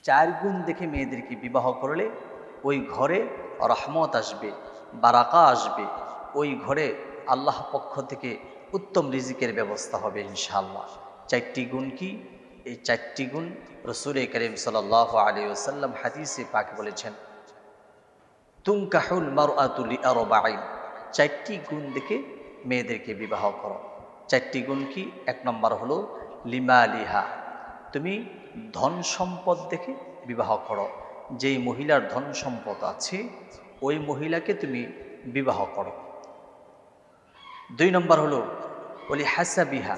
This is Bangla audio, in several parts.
চার গুণ দেখে মেয়েদেরকে বিবাহ করলে ওই ঘরে রহমত আসবে, বারাকা আসবে, ওই ঘরে আল্লাহ পক্ষ থেকে উত্তম রিজিকের ব্যবস্থা হবে ইনশাআল্লাহ। চারটি গুণ কি? এই চারটি গুণ রসুল করিম সাল্লাল্লাহু আলাইহি ওয়াসাল্লাম হাদিসে পাকে বলেছেন, তুনকাহুল মারআতু লিআরবাঈন, চারটি গুণ দেখে মেয়েদেরকে বিবাহ করো। চারটি গুণ কি? এক নম্বর হলো লিমালিহা, তুমি ধন সম্পদ দেখে বিবাহ করো। যেই মহিলার ধন সম্পদ আছে ওই মহিলাকে তুমি বিবাহ করো। দুই নম্বর হলো ওলি হাসাবিহা,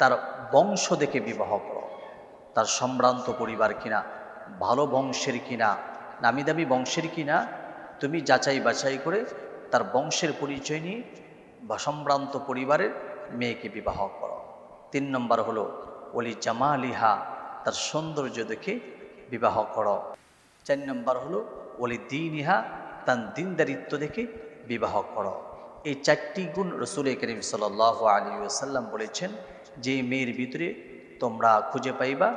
তার বংশ দেখে বিবাহ করো। তার সম্ভ্রান্ত পরিবার কিনা, ভালো বংশের কিনা, নামি দামি বংশের কিনা, তুমি যাচাই বাছাই করে তার বংশের পরিচয় নিয়ে বা সম্ভ্রান্ত পরিবারের মেয়েকে বিবাহ করো। তিন নম্বর হলো ওলি জামালিহা, তার সৌন্দর্য দেখে বিবাহ করো। চার নম্বর হলো ওলি দীনিহা, তার দিনদারিত্ব দেখে বিবাহ করো। এই চারটি গুণ রসুল করিম সাল্লাল্লাহু আলাইহি ওয়াসাল্লাম বলেছেন, যে মেয়ের ভিতরে তোমরা খুঁজে পাইবা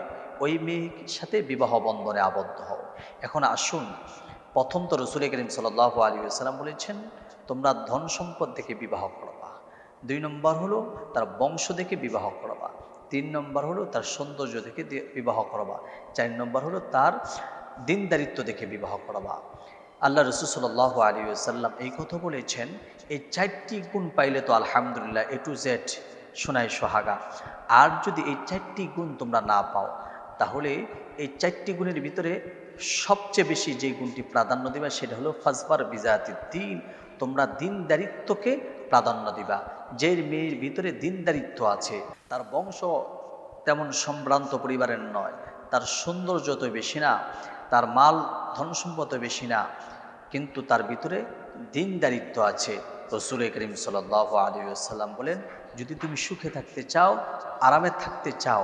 ওই মেয়ের সাথে বিবাহ বন্ধনে আবদ্ধ হও। এখন আসুন, প্রথম তো রসুল করিম সাল্লাল্লাহু আলাইহি ওয়াসাল্লাম বলেছেন তোমরা ধন সম্পদ দেখে বিবাহ করবা। দুই নম্বর হলো তার বংশ দেখে বিবাহ করবা। তিন নম্বর হলো তার সৌন্দর্য দেখে বিবাহ করবা। চার নম্বর হলো তার দিনদারিত্ব দেখে বিবাহ করবা। আল্লাহ রসুল সাল্লাল্লাহু আলাইহি ওয়াসাল্লাম এই কথা বলেছেন, এই চারটি গুণ পাইলে তো আলহামদুলিল্লাহ এ টু জেড সোনায় সোহাগা। আর যদি এই চারটি গুণ তোমরা না পাও, তাহলে এই চারটি গুণের ভিতরে সবচেয়ে বেশি যে গুণটি প্রাধান্য দিবা সেটা হলো ফাজবার বিজাতিদ দ্বীন, তোমরা দিনদারিত্বকে প্রাধান্য দিবা। যে মেয়ের ভিতরে দিনদারিত্ব আছে, তার বংশ তেমন সম্ভ্রান্ত পরিবারের নয়, তার সৌন্দর্য তো বেশি না, তার মাল ধন সম্পদ বেশি না, কিন্তু তার ভিতরে দিনদারিত্ব আছে। রসুল করিম সাল্লাল্লাহু আলাইহি ওয়াসাল্লাম বলেন, যদি তুমি সুখে থাকতে চাও, আরামে থাকতে চাও,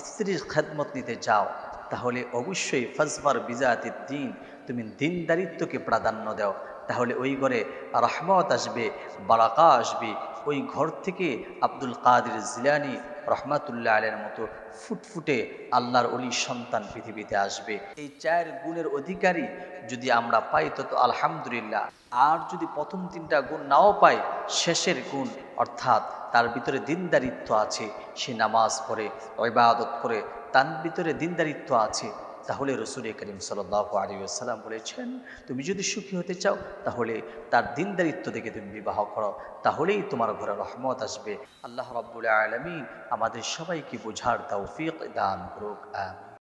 স্ত্রীর খেদমত নিতে চাও, তাহলে অবশ্যই ফাজবার বিজাতিদ দ্বীন, তুমি দিনদারিত্বকে প্রাধান্য দাও। তাহলে ওই ঘরে রহমত আসবে, বারাকা আসবে। ওই ঘর থেকে আব্দুল কাদের জিলানী রহমাতুল্লাহ আলাইহির মতো ফুটফুটে আল্লাহর ওলি সন্তান পৃথিবীতে আসবে। এই চার গুণের অধিকারী যদি আমরা পাই তো আলহামদুলিল্লাহ। আর যদি প্রথম তিনটা গুণ নাও পাই, শেষের গুণ অর্থাৎ তার ভিতরে দিনদারিত্ব আছে, সে নামাজ পড়ে, ইবাদত করে, তার ভিতরে দিনদারিত্ব আছে, তাহলে রসুল করিম সাল্লাল্লাহু আলাইহি ওয়াসাল্লাম বলেছেন, তুমি যদি সুখী হতে চাও তাহলে তার দিনদারিত্ব দেখে তুমি বিবাহ করো, তাহলেই তোমার ঘরে রহমত আসবে। আল্লাহ রাব্বুল আলামিন আমাদের সবাইকে বোঝার তৌফিক দান করুক, আমিন।